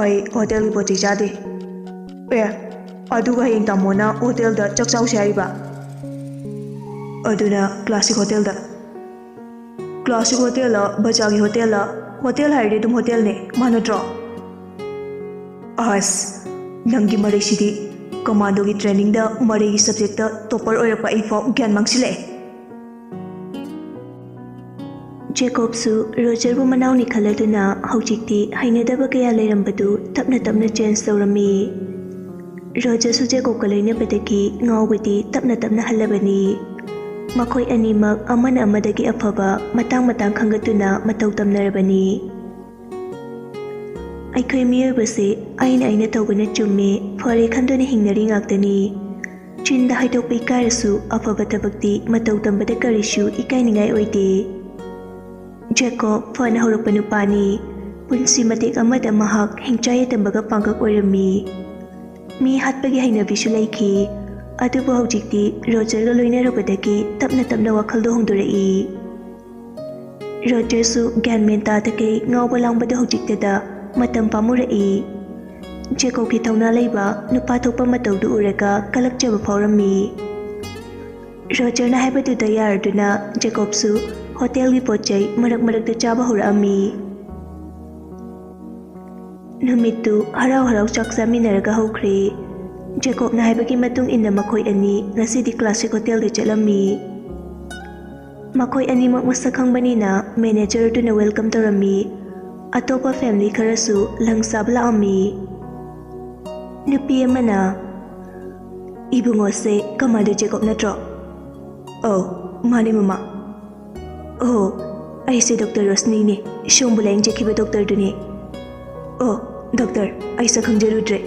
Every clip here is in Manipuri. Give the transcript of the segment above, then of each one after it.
ꯑꯩ ꯍꯣꯇꯦꯜꯒꯤ ꯄꯣꯠ ꯆꯩ ꯆꯥꯗꯦ꯫ ꯑꯗꯨꯒ ꯍꯌꯦꯡ ꯇꯥꯃꯣꯅ ꯍꯣꯇꯦꯜꯗ ꯆꯥꯛ ꯆꯥꯎꯁꯦ ꯍꯥꯏꯔꯤꯕ? ꯑꯗꯨꯅ ꯀ꯭ꯂꯥꯁꯤꯛ ꯍꯣꯇꯦꯜꯗ꯫ ꯀ꯭ꯂꯥꯁꯤꯛ ꯍꯣꯇꯦꯜꯂ ꯕꯖꯥꯔꯒꯤ ꯍꯣꯇꯦꯜꯂ? ꯍꯣꯇꯦꯜ ꯍꯥꯏꯔꯗꯤ ꯑꯗꯨꯝ ꯍꯣꯇꯦꯜꯅꯦ, ꯃꯥꯟꯅꯗ꯭ꯔꯣ? ꯑꯁ, ꯅꯪꯒꯤ ꯃꯔꯩꯁꯤꯗꯤ ꯀꯃꯥꯟꯗꯣꯒꯤ ꯇ꯭ꯔꯦꯅꯤꯡꯗ ꯃꯔꯩꯒꯤ ꯁꯕꯖꯦꯛꯇ ꯇꯣꯞꯄꯔ ꯑꯣꯏꯔꯛꯄ ꯑꯩꯐꯥꯎ ꯒ꯭ꯌꯥꯟ ꯃꯥꯡꯁꯤꯜꯂꯛꯑꯦ꯫ ꯖꯦꯀꯣꯕꯁꯨ ꯔꯣꯖꯔꯕꯨ ꯃꯅꯥꯎꯅꯤ ꯈꯜꯂꯗꯨꯅ ꯍꯧꯖꯤꯛꯇꯤ ꯍꯩꯅꯗꯕ ꯀꯌꯥ ꯂꯩꯔꯝꯕꯗꯨ ꯇꯞꯅ ꯇꯞꯅ ꯆꯦꯟꯖ ꯇꯧꯔꯝꯃꯤ꯫ ꯔꯣꯖꯔꯁꯨ ꯖꯦꯀꯣꯕꯀ ꯂꯣꯏꯅꯕꯗꯒꯤ ꯉꯥꯎꯕꯗꯤ ꯇꯞꯅ ꯇꯞꯅ ꯍꯜꯂꯕꯅꯤ꯫ ꯃꯈꯣꯏ ꯑꯅꯤꯃꯛ ꯑꯃꯅ ꯑꯃꯗꯒꯤ ꯑꯐꯕ ꯃꯇꯥꯡ ꯈꯪꯒꯠꯇꯨꯅ ꯃꯇꯧ ꯇꯝꯅꯔꯕꯅꯤ꯫ ꯑꯩꯈꯣꯏ ꯃꯤꯑꯣꯏꯕꯁꯦ ꯑꯩꯅ ꯇꯧꯕꯅ ꯆꯨꯝꯃꯦ, ꯐꯔꯦ ꯈꯟꯗꯨꯅ ꯍꯤꯡꯅꯔꯤ ꯉꯥꯛꯇꯅꯤ꯫ ꯆꯤꯟꯗ ꯍꯥꯏꯗꯣꯛꯄ ꯏꯀꯥꯏꯔꯁꯨ ꯑꯐꯕ ꯊꯕꯛꯇꯤ ꯃꯇꯧ ꯇꯝꯕꯗ ꯀꯔꯤꯁꯨ ꯏꯀꯥꯏꯅꯤꯡꯉꯥꯏ ꯑꯣꯏꯗꯦ꯫ ꯖꯦꯀꯣꯕ ꯐꯅ ꯍꯧꯔꯛꯄ ꯅꯨꯄꯥꯅꯤ꯫ ꯄꯨꯟꯁꯤ ꯃꯇꯦꯛ ꯑꯃꯗ ꯃꯍꯥꯛ ꯍꯤꯡꯆꯥ ꯌꯥꯏꯇꯝꯕꯒ ꯄꯥꯡꯒꯛ ꯑꯣꯏꯔꯝꯃꯤ꯫ ꯃꯤ ꯍꯥꯠꯄꯒꯤ ꯍꯩꯅꯕꯤꯁꯨ ꯂꯩꯈꯤ꯫ ꯑꯗꯨꯕꯨ ꯍꯧꯖꯤꯛꯇꯤ ꯔꯣꯖꯔꯒ ꯂꯣꯏꯅꯔꯨꯕꯗꯒꯤ ꯇꯞꯅ ꯇꯞꯅ ꯋꯥꯈꯜꯗꯣ ꯍꯣꯡꯗꯣꯔꯛꯏ꯫ ꯔꯣꯖꯔꯁꯨ ꯒ꯭ꯌꯥꯟ ꯃꯦꯟ ꯇꯥꯗꯈꯩ ꯉꯥꯎꯕ ꯂꯥꯡꯕꯗ ꯍꯧꯖꯤꯛꯇꯗ ꯃꯇꯝ ꯄꯥꯝꯃꯨꯔꯛꯏ꯫ ꯖꯦꯀꯣꯕꯀꯤ ꯊꯧꯅꯥ ꯂꯩꯕ ꯅꯨꯄꯥ ꯊꯣꯛꯄ ꯃꯇꯧꯗꯨ ꯎꯔꯒ ꯀꯂꯛꯆꯕ ꯐꯥꯎꯔꯝꯃꯤ꯫ ꯔꯣꯖꯔꯅ ꯍꯥꯏꯕꯗꯨꯗ ꯌꯥꯔꯗꯨꯅ ꯖꯦꯀꯣꯕꯁꯨ ꯍꯣꯇꯦꯜꯒꯤ ꯄꯣꯠ ꯆꯩ ꯃꯔꯛꯇ ꯆꯥꯕ ꯍꯧꯔꯛꯑꯝꯃꯤ꯫ ꯅꯨꯃꯤꯠꯇꯨ ꯍꯔꯥꯎ ꯍꯔꯥꯎ ꯆꯥꯛ ꯆꯥꯃꯤꯟꯅꯔꯒ ꯍꯧꯈ꯭ꯔꯦ꯫ ꯖꯦꯀꯣꯕꯅ ꯍꯥꯏꯕꯒꯤ ꯃꯇꯨꯡ ꯏꯟꯅ ꯃꯈꯣꯏ ꯑꯅꯤ ꯉꯁꯤꯗꯤ ꯀ꯭ꯂꯥꯁꯤꯛ ꯍꯣꯇꯦꯜꯗ ꯆꯠꯂꯝꯃꯤ꯫ ꯃꯈꯣꯏ ꯑꯅꯤꯃꯛ ꯃꯁꯛ ꯈꯪꯕꯅꯤꯅ ꯃꯦꯅꯦꯖꯔꯗꯨꯅ ꯋꯦꯜꯀꯝ ꯇꯧꯔꯝꯃꯤ꯫ ꯑꯇꯣꯞꯄ ꯐꯦꯃꯤꯂꯤ ꯈꯔꯁꯨ ꯂꯪ ꯆꯥꯕ ꯂꯥꯛꯑꯝꯃꯤ꯫ ꯅꯨꯄꯤ ꯑꯃꯅ, "ꯏꯕꯨꯡꯉꯣꯁꯦ ꯀꯃꯥꯟꯗꯣ ꯖꯦꯀꯣꯕ ꯅꯠꯇ꯭ꯔꯣ?" "ꯑꯧ, ꯃꯥꯅꯦ ꯃꯃꯥ." "ꯑꯣ, ꯑꯩꯁꯦ ꯗꯣꯛꯇꯔ ꯔꯣꯁꯅꯤꯅꯦ, ꯁꯣꯝꯕꯨ ꯂꯥꯌꯦꯡꯖꯈꯤꯕ ꯗꯣꯛꯇꯔꯗꯨꯅꯦ." "ꯑꯣ, ꯗꯣꯛꯇꯔ, ꯑꯩ ꯁꯛ ꯈꯪꯖꯔꯨꯗ꯭ꯔꯦ."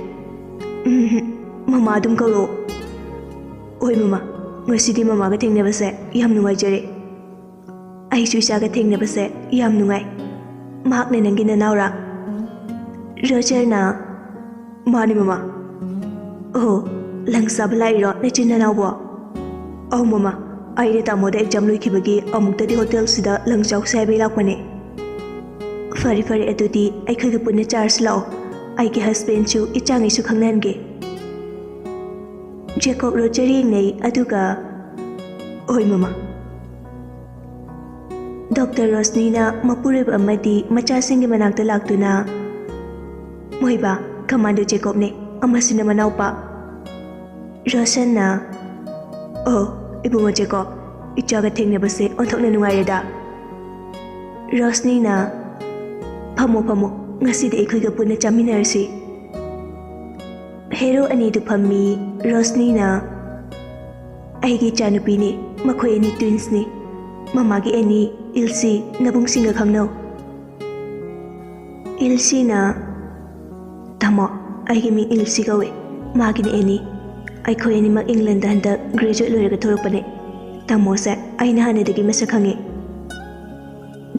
"ꯃꯃꯥ ꯑꯗꯨꯝ ꯀꯧꯔꯛꯑꯣ." "ꯍꯣꯏ ꯃꯃꯥ, ꯉꯁꯤꯗꯤ ꯃꯃꯥꯒ ꯊꯦꯡꯅꯕꯁꯦ ꯌꯥꯝ ꯅꯨꯡꯉꯥꯏꯖꯔꯦ." "ꯑꯩꯁꯨ ꯏꯆꯥꯒ ꯊꯦꯡꯅꯕꯁꯦ ꯌꯥꯝ ꯅꯨꯡꯉꯥꯏ꯫ ꯃꯍꯥꯛꯅ ꯅꯪꯒꯤ ꯅꯅꯥꯎꯔꯥ?" ꯔꯣꯖꯔꯅ, "ꯃꯥꯅꯦ ꯃꯃꯥ." "ꯑꯣ, ꯂꯪ ꯆꯥꯕ ꯂꯥꯛꯏꯔꯣ ꯅꯆꯤꯟ ꯅꯅꯥꯎꯕꯣ?" "ꯑꯧ ꯃꯃꯥ, ꯑꯩꯅ ꯇꯥꯃꯣꯗ ꯑꯦꯛꯖꯥꯝ ꯂꯣꯏꯈꯤꯕꯒꯤ ꯑꯃꯨꯛꯇꯗꯤ ꯍꯣꯇꯦꯜꯁꯤꯗ ꯂꯪ ꯆꯥꯎꯁꯦ ꯍꯥꯏꯕꯩ ꯂꯥꯛꯄꯅꯦ." "ꯐꯔꯦ, ꯑꯗꯨꯗꯤ ꯑꯩꯈꯣꯏꯒ ꯄꯨꯟꯅ ꯆꯥꯔꯁꯤ ꯂꯥꯛꯑꯣ꯫ ꯑꯩꯒꯤ ꯍꯁꯕꯦꯟꯁꯨ ꯏꯆꯥꯉꯩꯁꯨ ꯈꯪꯅꯍꯟꯒꯦ." ꯖꯦꯀꯣꯕ ꯔꯣꯖꯔ ꯌꯦꯡꯅꯩ, ꯑꯗꯨꯒ "ꯍꯣꯏ ꯃꯃꯥ." ꯗꯣꯛꯇꯔ ꯔꯣꯁꯅꯤꯅ ꯃꯄꯨꯔꯣꯏꯕ ꯑꯃꯗꯤ ꯃꯆꯥꯁꯤꯡꯒꯤ ꯃꯅꯥꯛꯇ ꯂꯥꯛꯇꯨꯅ, "ꯃꯣꯏꯕꯥ, ꯀꯃꯥꯟꯗꯣ ꯖꯦꯀꯣꯕꯅꯦ, ꯑꯃꯁꯤꯅ ꯃꯅꯥꯎꯄꯥ." ꯔꯣꯁꯟꯅ, "ꯑꯣ, ꯏꯕꯨꯡꯉꯣ ꯖꯦꯀꯣꯕ, ꯏꯆꯥꯒ ꯊꯦꯡꯅꯕꯁꯦ ꯑꯣꯟꯊꯣꯛꯅ ꯅꯨꯡꯉꯥꯏꯔꯦꯗ." ꯔꯣꯁꯅꯤꯅ, ꯐꯝꯃꯣ, ꯉꯁꯤꯗꯤ ꯑꯩꯈꯣꯏꯒ ꯄꯨꯟꯅ ꯆꯥꯃꯤꯟꯅꯔꯁꯤ." ꯍꯦꯔꯣ ꯑꯅꯤꯗꯨ ꯐꯝꯃꯤ꯫ ꯔꯣꯁꯅꯤꯅ, "ꯑꯩꯒꯤ ꯏꯆꯥꯅꯨꯄꯤꯅꯤ, ꯃꯈꯣꯏ ꯑꯅꯤ ꯇ꯭ꯋꯤꯟꯁꯅꯤ꯫ ꯃꯃꯥꯒꯤ ꯑꯦꯅꯤ, ꯏꯜꯁꯤ, ꯅꯕꯨꯡꯁꯤꯡꯒ ꯈꯪꯅꯧ." ꯏꯜꯁꯤꯅ, "ꯇꯥꯃꯣ, ꯑꯩꯒꯤ ꯃꯤꯡ ꯏꯜꯁꯤ ꯀꯧꯏ, ꯃꯥꯒꯤꯅ ꯑꯦꯅꯤ꯫ ꯑꯩꯈꯣꯏ ꯑꯅꯤꯃꯛ ꯏꯪꯂꯦꯟꯗ ꯍꯟꯗꯛ ꯒ꯭ꯔꯦꯖꯨꯑꯦꯠ ꯂꯣꯏꯔꯒ ꯊꯣꯔꯛꯄꯅꯦ꯫ ꯇꯥꯃꯣꯁꯦ ꯑꯩꯅ ꯍꯥꯟꯅꯗꯒꯤ ꯃꯁꯛ ꯈꯪꯉꯦ."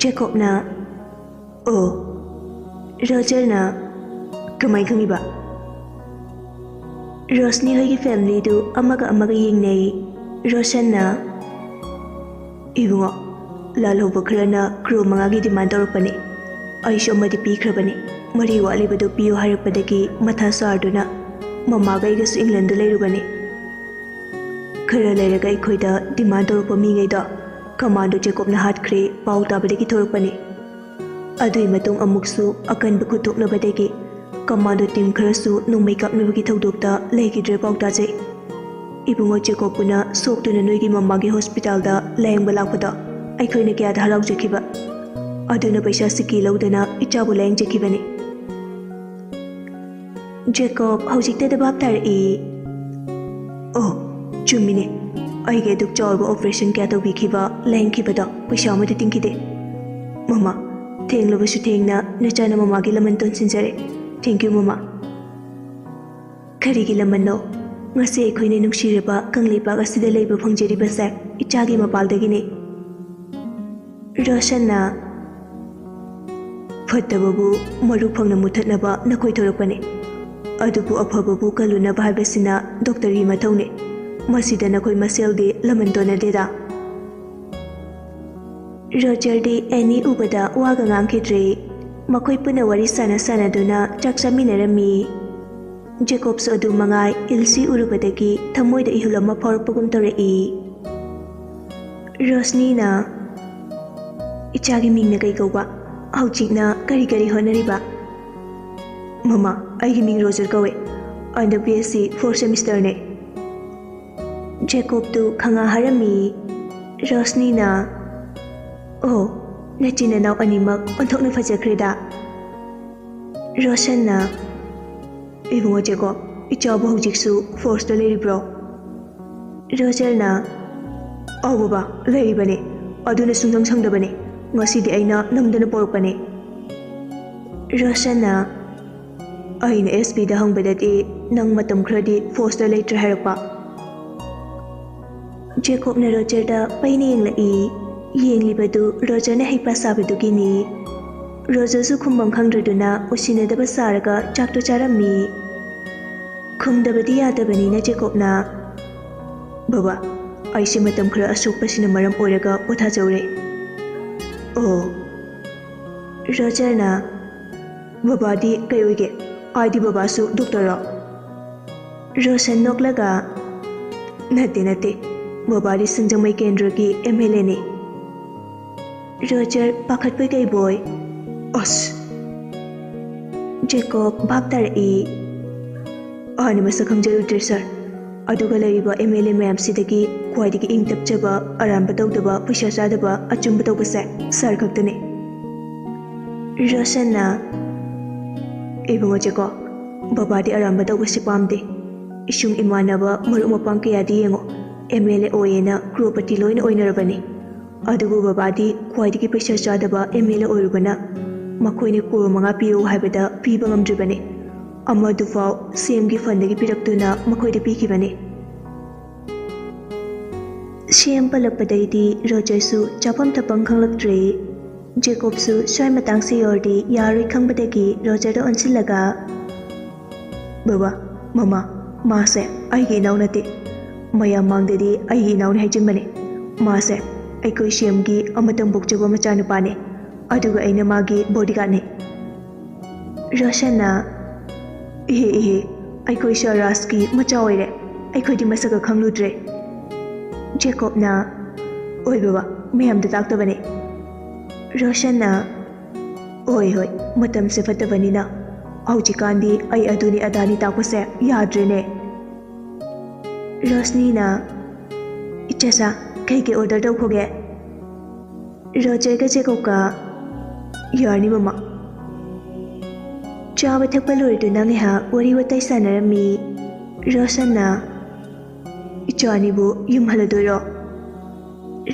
ꯖꯦꯀꯣꯕꯅ, "ꯑꯣ." ꯔꯣꯖꯔꯅ, "ꯀꯃꯥꯏ ꯈꯪꯉꯤꯕ?" ꯔꯣꯁꯅꯤ ꯍꯣꯏꯒꯤ ꯐꯦꯃꯤꯂꯤꯗꯨ ꯑꯃꯒ ꯌꯦꯡꯅꯩ꯫ ꯔꯣꯁꯟꯅ, "ꯏꯕꯨꯡꯉꯣ, ꯂꯥꯜꯍꯧꯕ ꯈꯔꯅ ꯀ꯭ꯔꯣ 5ꯒꯤ ꯗꯤꯃꯥꯟ ꯇꯧꯔꯛꯄꯅꯦ꯫ ꯑꯩꯁꯨ ꯑꯃꯗꯤ ꯄꯤꯈ꯭ꯔꯕꯅꯤ꯫ 3 ꯋꯥꯠꯂꯤꯕꯗꯨ ꯄꯤꯌꯨ ꯍꯥꯏꯔꯛꯄꯗꯒꯤ ꯃꯊꯥ ꯁꯥꯔꯗꯨꯅ ꯃꯃꯥꯒ ꯑꯩꯒꯁꯨ ꯏꯪꯂꯦꯟꯗ ꯂꯩꯔꯨꯕꯅꯤ꯫ ꯈꯔ ꯂꯩꯔꯒ ꯑꯩꯈꯣꯏꯗ ꯗꯤꯃꯥꯟ ꯇꯧꯔꯛꯄ ꯃꯤꯉꯩꯗꯣ ꯀꯃꯥꯟꯗꯣ ꯖꯦꯀꯣꯕꯅ ꯍꯥꯠꯈ꯭ꯔꯦ ꯄꯥꯎ ꯇꯥꯕꯗꯒꯤ ꯊꯣꯔꯛꯄꯅꯤ꯫ ꯑꯗꯨꯒꯤ ꯃꯇꯨꯡ ꯑꯃꯨꯛꯁꯨ ꯑꯀꯟꯕ ꯈꯨꯠꯊꯣꯛꯅꯕꯗꯒꯤ ꯀꯃꯥꯟꯗꯣ ꯇꯤꯝ ꯈꯔꯁꯨ ꯅꯣꯡꯃꯩ ꯀꯥꯞꯅꯕꯒꯤ ꯊꯧꯗꯣꯛꯇ ꯂꯩꯈꯤꯗ꯭ꯔꯦ ꯄꯥꯎ ꯇꯥꯖꯩ꯫ ꯏꯕꯨꯡꯉꯣ ꯖꯦꯀꯣꯕꯄꯨꯅ ꯁꯣꯛꯇꯨꯅ ꯅꯣꯏꯒꯤ ꯃꯃꯥꯒꯤ ꯍꯣꯁꯄꯤꯇꯥꯜꯗ ꯂꯥꯌꯦꯡꯕ ꯂꯥꯛꯄꯗꯣ ꯑꯩꯈꯣꯏꯅ ꯀꯌꯥꯗ ꯍꯔꯥꯎꯖꯈꯤꯕ꯫ ꯑꯗꯨꯅ ꯄꯩꯁꯥ ꯁꯤꯀꯤ ꯂꯧꯗꯅ ꯏꯆꯥꯕꯨ ꯂꯥꯌꯦꯡꯖꯈꯤꯕꯅꯤ." ꯖꯦꯀꯣꯕ ꯍꯧꯖꯤꯛꯇꯗ ꯚꯥꯞ ꯇꯥꯔꯛꯏ꯫ "ꯑꯣ, ꯆꯨꯝꯃꯤꯅꯦ, ꯑꯩꯒꯤ ꯑꯗꯨꯛ ꯆꯥꯎꯔꯕ ꯑꯣꯄꯔꯦꯁꯟ ꯀꯌꯥ ꯇꯧꯕꯤꯈꯤꯕ, ꯂꯥꯌꯦꯡꯈꯤꯕꯗꯣ ꯄꯩꯁꯥ ꯑꯃꯗꯤ ꯇꯤꯡꯈꯤꯗꯦ꯫ ꯃꯃꯥ, ꯊꯦꯡꯂꯕꯁꯨ ꯊꯦꯡꯅ ꯅꯆꯥꯅ ꯃꯃꯥꯒꯤ ꯂꯃꯟ ꯇꯣꯟꯁꯤꯟꯖꯔꯦ꯫ ꯊꯦꯡꯛꯌꯨ ꯃꯃꯥ." "ꯀꯔꯤꯒꯤ ꯂꯃꯟꯅꯣ? ꯉꯁꯤ ꯑꯩꯈꯣꯏꯅ ꯅꯨꯡꯁꯤꯔꯕ ꯀꯪꯂꯩꯄꯥꯛ ꯑꯁꯤꯗ ꯂꯩꯕ ꯐꯪꯖꯔꯤꯕꯁꯦ ꯏꯆꯥꯒꯤ ꯃꯄꯥꯜꯗꯒꯤꯅꯤ." ꯔꯣꯁꯟꯅ, "ꯐꯠꯇꯕꯕꯨ ꯃꯔꯨ ꯐꯪꯅ ꯃꯨꯠꯊꯠꯅꯕ ꯅꯈꯣꯏ ꯊꯣꯔꯛꯄꯅꯤ꯫ ꯑꯗꯨꯕꯨ ꯑꯐꯕꯕꯨ ꯀꯜꯂꯨꯅꯕ ꯍꯥꯏꯕꯁꯤꯅ ꯗꯣꯛꯇꯔꯒꯤ ꯃꯊꯧꯅꯤ꯫ ꯃꯁꯤꯗ ꯅꯈꯣꯏ ꯃꯁꯦꯜꯗꯤ ꯂꯃꯟ ꯇꯣꯟꯅꯗꯦꯗ." ꯔꯣꯖꯔꯗꯤ ꯑꯦꯅꯤ ꯎꯕꯗ ꯋꯥꯒ ꯉꯥꯡꯈꯤꯗ꯭ꯔꯦ꯫ ꯃꯈꯣꯏ ꯄꯨꯟꯅ ꯋꯥꯔꯤ ꯁꯥꯟꯅꯗꯨꯅ ꯆꯥꯛ ꯆꯥꯃꯤꯟꯅꯔꯝꯃꯤ꯫ ꯖꯦꯀꯣꯕꯁꯨ ꯑꯗꯨ ꯃꯉꯥꯏ ꯏꯜꯁꯤ ꯎꯔꯨꯕꯗꯒꯤ ꯊꯃꯣꯏꯗ ꯏꯍꯨꯜ ꯑꯃ ꯐꯥꯎꯔꯛꯄꯒꯨꯝ ꯇꯧꯔꯛꯏ꯫ ꯔꯣꯁꯅꯤꯅ "ꯏꯆꯥꯒꯤ ꯃꯤꯡꯅ ꯀꯩ ꯀꯧꯕ? ꯍꯧꯖꯤꯛꯅ ꯀꯔꯤ ꯍꯣꯠꯅꯔꯤꯕ?" "ꯃꯃꯥ, ꯑꯩꯒꯤ ꯃꯤꯡ ꯔꯣꯖꯔ ꯀꯧꯏ꯫ ꯍꯟꯗꯛ BSc 4th ꯁꯦꯃꯤꯁꯇꯔꯅꯦ." ꯖꯦꯀꯣꯕꯇꯨ ꯈꯪꯉꯥ ꯍꯥꯏꯔꯝꯃꯤ꯫ ꯔꯣꯁꯅꯤꯅ "ꯑꯣ, ꯅꯆꯤꯟ ꯅꯅꯥꯎ ꯑꯅꯤꯃꯛ ꯑꯣꯟꯊꯣꯛꯅ ꯐꯖꯈ꯭ꯔꯦꯗ." ꯔꯣꯁꯟꯅ "ꯏꯕꯨꯡꯉꯣ ꯖꯦꯀꯣꯕ, ꯏꯆꯥꯕꯨ ꯍꯧꯖꯤꯛꯁꯨ ꯐꯣꯔꯁꯇ ꯂꯩꯔꯤꯕ꯭ꯔꯣ?" ꯔꯣꯖꯔꯅ "ꯑꯧ ꯕꯕꯥ, ꯂꯩꯔꯤꯕꯅꯦ꯫ ꯑꯗꯨꯅ ꯁꯨꯡꯁꯪ ꯁꯪꯗꯕꯅꯦ꯫ ꯉꯁꯤꯗꯤ ꯑꯩꯅ ꯅꯝꯗꯅ ꯄꯣꯔꯛꯄꯅꯦ." ꯔꯣꯁꯟꯅ "ꯑꯩꯅ SPꯗ ꯍꯪꯕꯗꯗꯤ ꯅꯪ ꯃꯇꯝ ꯈꯔꯗꯤ ꯐꯣꯔꯁꯇ ꯂꯩꯇ꯭ꯔꯦ ꯍꯥꯏꯔꯛꯄ." ꯖꯦꯀꯣꯕꯅ ꯔꯣꯖꯔꯗ ꯄꯩꯅ ꯌꯦꯡꯂꯛꯏ꯫ ꯌꯦꯡꯂꯤꯕꯗꯨ ꯔꯣꯖꯔꯅ ꯍꯩꯄꯥ ꯁꯥꯕꯗꯨꯒꯤꯅꯤ꯫ ꯔꯣꯖꯔꯁꯨ ꯈꯨꯝꯕꯝ ꯈꯪꯗ꯭ꯔꯗꯨꯅ ꯎꯁꯤꯟꯅꯗꯕ ꯁꯥꯔꯒ ꯆꯥꯛꯇꯨ ꯆꯥꯔꯝꯃꯤ꯫ ꯈꯨꯝꯗꯕꯗꯤ ꯌꯥꯗꯕꯅꯤꯅ ꯖꯦꯀꯣꯕꯅ "ꯕꯕꯥ, ꯑꯩꯁꯦ ꯃꯇꯝ ꯈꯔ ꯑꯁꯣꯛꯄꯁꯤꯅ ꯃꯔꯝ ꯑꯣꯏꯔꯒ ꯄꯣꯊꯥꯖꯧꯔꯦ." "ꯑꯣ." ꯔꯣꯖꯔꯅ "ꯕꯕꯥꯗꯤ ꯀꯩ ꯑꯣꯏꯒꯦ? ꯍꯥꯏꯗꯤ ꯕꯕꯥꯁꯨ ꯗꯣꯛꯇꯔꯔꯣ?" ꯔꯣꯁꯟ ꯅꯣꯛꯂꯒ ꯅꯠꯇꯦ, ꯕꯕꯥꯗꯤ ꯁꯤꯡꯖꯃꯩ ꯀꯦꯟꯗ꯭ꯔꯒꯤ MLAꯅꯦ." ꯔꯣꯖꯔ ꯄꯥꯈꯠꯄꯣꯏ ꯀꯩꯕꯣꯏ "ꯑꯁ!" ꯖꯦꯀꯣꯕ ꯚꯥꯞ ꯇꯥꯔꯛꯏ꯫ "ꯍꯥꯟꯅ ꯃꯁꯛ ꯈꯪꯖꯔꯨꯗ꯭ꯔꯦ ꯁꯥꯔ꯫ ꯑꯗꯨꯒ ꯂꯩꯔꯤꯕ MLA ꯃꯌꯥꯝꯁꯤꯗꯒꯤ ꯈ꯭ꯋꯥꯏꯗꯒꯤ ꯏꯪ ꯇꯞꯆꯕ, ꯑꯔꯥꯟꯕ ꯇꯧꯗꯕ, ꯄꯩꯁꯥ ꯆꯥꯗꯕ, ꯑꯆꯨꯝꯕ ꯇꯧꯕꯁꯦ ꯁꯥꯔ ꯈꯛꯇꯅꯦ." ꯔꯣꯁꯟꯅ "ꯏꯕꯨꯡꯉꯣ ꯖꯦꯀꯣꯕ, ꯕꯕꯥꯗꯤ ꯑꯔꯥꯟꯕ ꯇꯧꯕꯁꯤ ꯄꯥꯝꯗꯦ. ꯏꯁꯨꯡ ꯏꯃꯥꯟꯅꯕ ꯃꯔꯨꯞ ꯃꯄꯥꯡ ꯀꯌꯥꯗꯤ ꯌꯦꯡꯉꯣ, MLA ꯑꯣꯏꯌꯦꯅ ꯀ꯭ꯔꯣꯔꯄꯇꯤ ꯂꯣꯏꯅ ꯑꯣꯏꯅꯔꯕꯅꯤ. ꯑꯗꯨꯕꯨ ꯕꯕꯥꯗꯤ ꯈ꯭ꯋꯥꯏꯗꯒꯤ ꯄꯩꯁꯥ ꯆꯥꯗꯕ MLA ꯑꯣꯏꯔꯨꯕꯅ ꯃꯈꯣꯏꯅ ꯀ꯭ꯔꯣꯔ 5 ꯄꯤꯔꯛꯎ ꯍꯥꯏꯕꯗ ꯄꯤꯕ ꯉꯝꯗ꯭ꯔꯤꯕꯅꯤ. ꯑꯃꯗꯨꯐꯥꯎ CMꯒꯤ ꯐꯟꯗꯒꯤ ꯄꯤꯔꯛꯇꯨꯅ ꯃꯈꯣꯏꯗ ꯄꯤꯈꯤꯕꯅꯤ." CM ꯄꯜꯂꯛꯄꯗꯩꯗꯤ ꯔꯣꯖꯔꯁꯨ ꯆꯥꯐꯝ ꯊꯛꯐꯝ ꯈꯪꯂꯛꯇ꯭ꯔꯦ꯫ ꯖꯦꯀꯣꯕꯁꯨ ꯁ꯭ꯋꯥꯏ ꯃꯇꯥꯡꯁꯦ ꯌꯧꯔꯗꯤ ꯌꯥꯔꯣꯏ ꯈꯪꯕꯗꯒꯤ ꯔꯣꯖꯔꯗ ꯑꯣꯟꯁꯤꯜꯂꯒ "ꯕꯕꯥ, ꯃꯃꯥ, ꯃꯥꯁꯦ ꯑꯩꯒꯤ ꯏꯅꯥꯎ ꯅꯠꯇꯦ. ꯃꯌꯥꯝ ꯃꯥꯡꯗꯗꯤ ꯑꯩꯒꯤ ꯏꯅꯥꯎꯅꯤ ꯍꯥꯏꯖꯤꯟꯕꯅꯦ. ꯃꯥꯁꯦ ꯑꯩꯈꯣꯏ CMꯒꯤ ꯑꯃꯇꯪ ꯄꯣꯛꯆꯕ ꯃꯆꯥꯅꯨꯄꯥꯅꯦ. ꯑꯗꯨꯒ ꯑꯩꯅ ꯃꯥꯒꯤ ꯕꯣꯗꯤꯒꯥꯔꯗꯅꯦ." ꯔꯣꯁꯟꯅ "ꯏꯍꯦ, ꯑꯩꯈꯣꯏ ꯁꯥꯔ ꯔꯥꯖꯀꯤ ꯃꯆꯥ ꯑꯣꯏꯔꯦ. ꯑꯩꯈꯣꯏꯗꯤ ꯃꯁꯛꯀ ꯈꯪꯂꯨꯗ꯭ꯔꯦ." ꯖꯦꯀꯣꯕꯅ "ꯑꯣꯏ ꯕꯕꯥ, ꯃꯌꯥꯝꯗ ꯇꯥꯛꯇꯕꯅꯦ." ꯔꯣꯁꯟꯅ "ꯍꯣꯏ, ꯃꯇꯝꯁꯦ ꯐꯠꯇꯕꯅꯤꯅ. ꯍꯧꯖꯤꯛꯀꯥꯟꯗꯤ ꯑꯩ ꯑꯗꯨꯅꯤ ꯑꯗꯥꯅꯤ ꯇꯥꯛꯄꯁꯦ ꯌꯥꯗ꯭ꯔꯦꯅꯦ." ꯔꯣꯁꯅꯤꯅ "ꯏꯆꯥꯆꯥ, ꯀꯩ ꯑꯣꯔꯗꯔ ꯇꯧꯈꯣꯒꯦ?" ꯔꯣꯖꯔꯒ ꯖꯦꯀꯣꯕꯀ "ꯌꯥꯔꯅꯤ ꯃꯃꯥ." ꯆꯥꯕ ꯊꯛꯄ ꯂꯣꯏꯔꯗꯨꯅ ꯉꯥꯏꯍꯥꯛ ꯋꯥꯔꯤ ꯋꯥꯇꯥꯏ ꯁꯥꯟꯅꯔꯝꯃꯤ꯫ ꯔꯣꯁꯟꯅ "ꯏꯆꯥ ꯑꯅꯤꯕꯨ ꯌꯨꯝ ꯍꯜꯂꯗꯣꯏꯔꯣ?"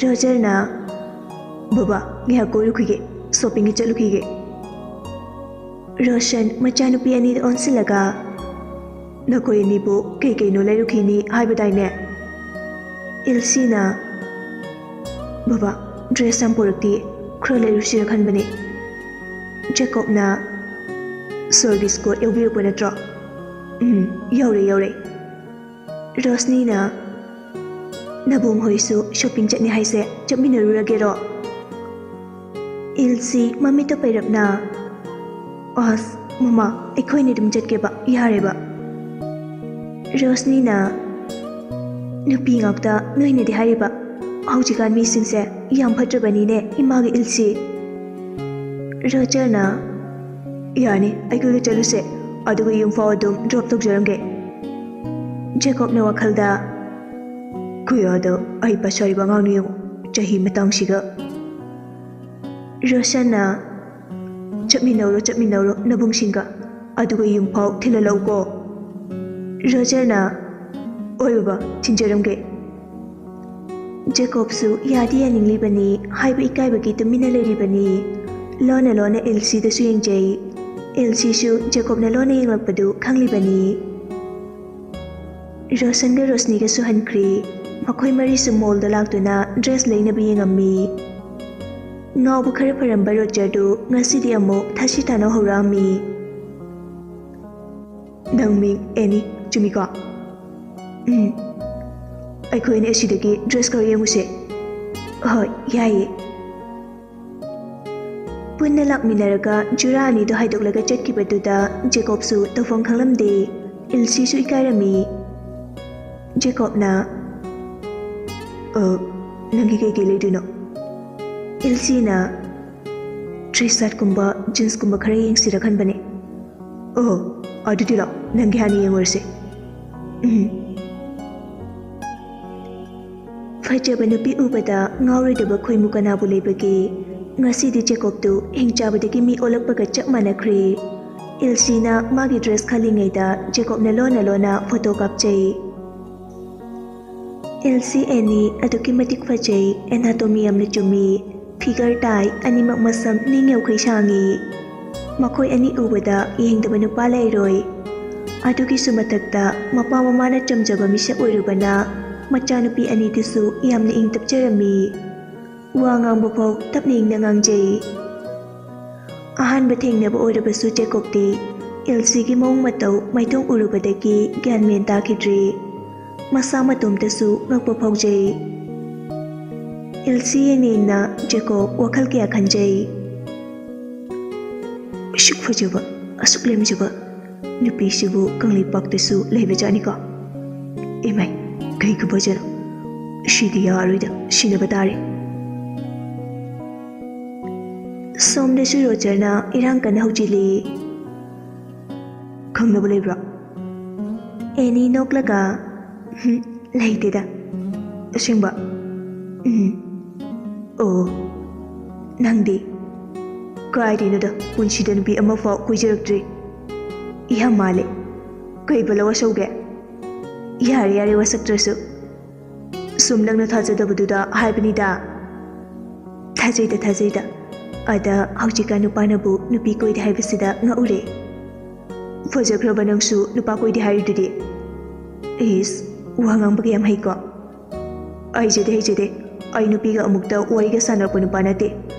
ꯔꯣꯖꯔꯅ "ꯕꯕꯥ, ꯉꯥꯏꯍꯥꯛ ꯀꯣꯏꯔꯨꯈꯤꯒꯦ, ꯁꯣꯄꯤꯡꯒꯤ ꯆꯠꯂꯨꯈꯤꯒꯦ." ꯔꯣꯁꯟ ꯃꯆꯥꯅꯨꯄꯤ ꯑꯅꯤꯗ ꯑꯣꯟꯁꯤꯜꯂꯒ "ꯅꯈꯣꯏ ꯑꯅꯤꯕꯨ ꯀꯩꯅꯣ ꯂꯩꯔꯨꯈꯤꯅꯤ ꯍꯥꯏꯕꯗꯥꯏꯅꯦ?" ꯏꯜꯁꯤꯅ "ꯕꯕꯥ, ꯗ꯭ꯔꯦꯁ ꯌꯥꯝ ꯄꯨꯔꯛꯇꯤꯌꯦ, ꯈꯔ ꯂꯩꯔꯨꯁꯤꯔ ꯈꯟꯕꯅꯦ." ꯖꯦꯀꯣꯕꯅ "ꯁꯔꯚꯤꯁ ꯀꯣꯠ ꯌꯥꯎꯕꯤꯔꯛꯄ ꯅꯠꯇ꯭ꯔꯣ?" ꯌꯧꯔꯦ." ꯔꯣꯁꯅꯤꯅ "ꯅꯕꯨꯡ ꯍꯣꯏꯁꯨ ꯁꯣꯄꯤꯡ ꯆꯠꯅꯤ ꯍꯥꯏꯁꯦ, ꯆꯠꯃꯤꯟꯅꯔꯨꯔꯒꯦꯔꯣ?" ꯏꯜꯁꯤ ꯃꯃꯤꯠꯇ ꯄꯩꯔꯞꯅ "ꯑꯁ ꯃꯃꯥ, ꯑꯩꯈꯣꯏꯅꯤ ꯑꯗꯨꯝ ꯆꯠꯀꯦꯕ, ꯌꯥꯔꯦꯕ." ꯔꯣꯁꯅꯤꯅ "ꯅꯨꯄꯤ ꯉꯥꯛꯇ ꯅꯣꯏꯅꯗꯤ ꯍꯥꯏꯔꯤꯕ. ꯍꯧꯖꯤꯛꯀꯥꯟ ꯃꯤꯁꯤꯡꯁꯦ ꯌꯥꯝ ꯐꯠꯇ꯭ꯔꯕꯅꯤꯅꯦ ꯏꯃꯥꯒꯤ ꯏꯜꯁꯤ." ꯔꯣꯖꯔꯅ "ꯌꯥꯅꯤ, ꯑꯩꯈꯣꯏꯒ ꯆꯠꯂꯨꯁꯦ. ꯑꯗꯨꯒ ꯌꯨꯝꯐꯥꯎ ꯑꯗꯨꯝ ꯗ꯭ꯔꯣꯞ ꯇꯧꯖꯔꯝꯒꯦ." ꯖꯦꯀꯣꯕꯅ ꯋꯥꯈꯜꯗ "ꯀꯨꯌꯥꯗ ꯑꯍꯩꯄꯥ ꯁꯥꯔꯤꯕ ꯑꯉꯥꯡꯅꯤ ꯌꯦꯡꯉꯣ, ꯆꯍꯤ ꯃꯇꯥꯡꯁꯤꯒ." ꯔꯣꯁꯟꯅ "ꯆꯠꯃꯤꯟꯅꯧꯔꯣ ꯅꯕꯨꯡꯁꯤꯡꯒ, ꯑꯗꯨꯒ ꯌꯨꯝꯐꯥꯎ ꯊꯤꯜꯍꯜꯂꯛꯎꯀꯣ." ꯔꯣꯖꯔꯅ "ꯍꯣꯏ ꯕꯕꯥ, ꯊꯤꯟꯖꯔꯝꯒꯦ." ꯖꯦꯀꯣꯕꯁꯨ ꯌꯥꯗꯤ ꯌꯥꯅꯤꯡꯂꯤꯕꯅꯤ, ꯍꯥꯏꯕ ꯏꯀꯥꯏꯕꯒꯤ ꯇꯨꯃꯤꯟꯅ ꯂꯩꯔꯤꯕꯅꯤ꯫ ꯂꯣꯟꯅ ꯏꯜꯁꯤꯗꯁꯨ ꯌꯦꯡꯖꯩ꯫ ꯏꯜꯁꯤꯁꯨ ꯖꯦꯀꯣꯕꯅ ꯂꯣꯟꯅ ꯌꯦꯡꯂꯛꯄꯗꯨ ꯈꯪꯂꯤꯕꯅꯤ꯫ ꯔꯣꯁꯟꯒ ꯔꯣꯁꯅꯤꯒꯁꯨ ꯍꯟꯈ꯭ꯔꯤ꯫ ꯃꯈꯣꯏ ꯃꯔꯤꯁꯨ ꯃꯣꯜꯗ ꯂꯥꯛꯇꯨꯅ ꯗ꯭ꯔꯦꯁ ꯂꯩꯅꯕ ꯌꯦꯡꯉꯝꯃꯤ꯫ ꯉꯥꯎꯕ ꯈꯔ ꯐꯔꯝꯕ ꯔꯣꯖꯔꯗꯨ ꯉꯁꯤꯗꯤ ꯑꯃꯨꯛ ꯊꯥꯁꯤ ꯇꯥꯅꯧ ꯍꯧꯔꯛꯑꯝꯃꯤ꯫ "ꯅꯪ ꯃꯤꯡ ꯑꯦꯅꯤ, ꯆꯨꯝꯃꯤꯀꯣ?" "ꯑꯩꯈꯣꯏꯅꯤ ꯑꯁꯤꯗꯒꯤ ꯗ꯭ꯔꯦꯁ ꯈꯔ ꯌꯦꯡꯉꯨꯁꯦ." "ꯍꯣꯏ, ꯌꯥꯏꯌꯦ." ꯄꯨꯟꯅ ꯂꯥꯛꯃꯤꯟꯅꯔꯒ ꯖꯨꯔꯥ ꯑꯅꯤꯗꯣ ꯍꯥꯏꯗꯣꯛꯂꯒ ꯆꯠꯈꯤꯕꯗꯨꯗ ꯖꯦꯀꯣꯕꯁꯨ ꯇꯧꯐꯝ ꯈꯪꯂꯝꯗꯦ꯫ ꯏꯜꯁꯤꯁꯨ ꯏꯀꯥꯏꯔꯝꯃꯤ꯫ ꯖꯦꯀꯣꯕꯅ ꯅꯪꯒꯤ ꯀꯩꯀꯩ ꯂꯩꯗꯣꯏꯅꯣ? ꯏꯜꯁꯤꯅ ꯇ꯭ꯔꯤ-ꯁꯥꯔꯠꯀꯨꯝꯕ ꯖꯤꯟꯁꯀꯨꯝꯕ ꯈꯔ ꯌꯦꯡꯁꯤꯔ ꯈꯟꯕꯅꯦ꯫ ꯑꯗꯨꯗꯤ ꯂꯥꯛ, ꯅꯪꯒꯤ ꯍꯥꯟꯅ ꯌꯦꯡꯉꯨꯔꯁꯦ꯫ ꯐꯖꯕ ꯅꯨꯄꯤ ꯎꯕꯗ ꯉꯥꯎꯔꯣꯏꯗꯕ ꯈꯣꯏꯃꯨ ꯀꯅꯥꯕꯨ ꯂꯩꯕꯒꯦ? ꯉꯁꯤꯗꯤ ꯖꯦꯀꯣꯕꯇꯨ ꯍꯤꯡꯆꯥꯕꯗꯒꯤ ꯃꯤ ꯑꯣꯜꯂꯛꯄꯒ ꯆꯞ ꯃꯥꯟꯅꯈ꯭ꯔꯦ꯫ ꯏꯜꯁꯤꯅ ꯃꯥꯒꯤ ꯗ꯭ꯔꯦꯁ ꯈꯜꯂꯤꯉꯩꯗ ꯖꯦꯀꯣꯕꯅ ꯂꯣꯟꯅ ꯐꯣꯇꯣ ꯀꯥꯞꯆꯩ꯫ ꯏꯜꯁꯤ ꯑꯦꯅꯤ ꯑꯗꯨꯛꯀꯤ ꯃꯇꯤꯛ ꯐꯖꯩ, ꯑꯦꯅꯥꯇꯣꯃꯤ ꯌꯥꯝꯅ ꯆꯨꯝꯃꯤ, ꯐꯤꯒꯔ ꯇꯥꯏ, ꯑꯅꯤꯃꯛ ꯃꯁꯝ ꯅꯤꯡ ꯌꯧꯈꯩ ꯁꯥꯡꯉꯤ꯫ ꯃꯈꯣꯏ ꯑꯅꯤ ꯎꯕꯗ ꯌꯦꯡꯗꯕ ꯅꯨꯄꯥ ꯂꯩꯔꯣꯏ꯫ ꯑꯗꯨꯒꯤꯁꯨ ꯃꯊꯛꯇ ꯃꯄꯥ ꯃꯃꯥꯅ ꯆꯝꯖꯕ ꯃꯤꯁꯛ ꯑꯣꯏꯔꯨꯕꯅ ꯃꯆꯥꯅꯨꯄꯤ ꯑꯅꯤꯗꯨꯁꯨ ꯌꯥꯝꯅ ꯏꯪ ꯇꯞꯆꯔꯝꯃꯤ꯫ ꯋꯥ ꯉꯥꯡꯕ ꯐꯥꯎ ꯇꯞꯅ ꯏꯪꯅ ꯉꯥꯡꯖꯩ꯫ ꯑꯍꯥꯟꯕ ꯊꯦꯡꯅꯕ ꯑꯣꯏꯔꯕꯁꯨ ꯖꯦꯀꯣꯕꯇꯤ ꯏꯜꯁꯤꯒꯤ ꯃꯑꯣꯡ ꯃꯇꯧ ꯃꯥꯏꯊꯣꯡ ꯎꯔꯨꯕꯗꯒꯤ ꯒ꯭ꯌꯥꯟ ꯃꯦꯟ ꯇꯥꯈꯤꯗ꯭ꯔꯦ꯫ ꯃꯁꯥ ꯃꯇꯣꯝꯇꯁꯨ ꯉꯛꯄ ꯐꯥꯎꯖꯩ꯫ ꯏꯜꯁꯤ ꯌꯦꯡꯅ ꯖꯦꯀꯣꯕ ꯋꯥꯈꯜ ꯀꯌꯥ ꯈꯟꯖꯩ꯫ ꯑꯁꯨꯛ ꯐꯖꯕ, ꯑꯁꯨꯛ ꯂꯦꯝꯖꯕ ꯅꯨꯄꯤꯁꯤꯕꯨ ꯀꯪꯂꯩꯄꯥꯛꯇꯁꯨ ꯂꯩꯕꯖꯥꯠꯅꯤꯀꯣ? ꯏꯃꯥꯏ, ꯀꯩ ꯈꯨꯐꯖꯅꯣ! ꯁꯤꯗꯤ ꯌꯥꯔꯣꯏꯗ, ꯁꯤꯟꯅꯕ ꯇꯥꯔꯦ꯫ ꯁꯣꯝꯗꯁꯨ ꯔꯣꯖꯔꯅ ꯏꯔꯥꯡ ꯀꯟꯅ ꯍꯧꯖꯤꯜꯂꯤ꯫ ꯈꯪꯅꯕ ꯂꯩꯕ꯭ꯔꯥ? ꯑꯦꯅꯤ ꯅꯣꯛꯂꯒ ꯂꯩꯇꯦꯗ꯫ ꯑꯁꯦꯡꯕ? ꯑꯣ, ꯅꯪꯗꯤ? ꯀꯥꯏꯗꯩꯅꯣꯗ, ꯄꯨꯟꯁꯤꯗ ꯅꯨꯄꯤ ꯑꯃꯐꯥꯎ ꯀꯣꯏꯖꯔꯛꯇ꯭ꯔꯤ꯫ ꯌꯥꯝ ꯃꯥꯜꯂꯦ꯫ ꯀꯩꯕ ꯋꯥꯁꯧꯒꯦ? ꯌꯥꯔꯦ ꯋꯥꯁꯛꯇ꯭ꯔꯁꯨ ꯁꯨꯝ ꯅꯪꯅ ꯊꯥꯖꯗꯕꯗꯨꯗ ꯍꯥꯏꯕꯅꯤꯗ꯫ ꯊꯥꯖꯩꯗ꯫ ꯑꯗ ꯍꯧꯖꯤꯛꯀꯥꯟ ꯅꯨꯄꯥꯅꯕꯨ ꯅꯨꯄꯤ ꯀꯣꯏꯗꯦ ꯍꯥꯏꯕꯁꯤꯗ ꯉꯛꯎꯔꯦ꯫ ꯐꯖꯈ꯭ꯔꯕ ꯅꯪꯁꯨ ꯅꯨꯄꯥ ꯀꯣꯏꯗꯦ ꯍꯥꯏꯔꯤꯗꯨꯗꯤ? ꯏꯁ, ꯋꯥ ꯉꯥꯡꯕꯒ ꯌꯥꯝ ꯍꯩꯀꯣ? ꯍꯩꯖꯗꯦ, ꯑꯩ ꯅꯨꯄꯤꯒ ꯑꯃꯨꯛꯇ ꯋꯥꯔꯤꯒ ꯁꯥꯟꯅꯔꯛꯄ ꯅꯨꯄꯥ ꯅꯠꯇꯦ꯫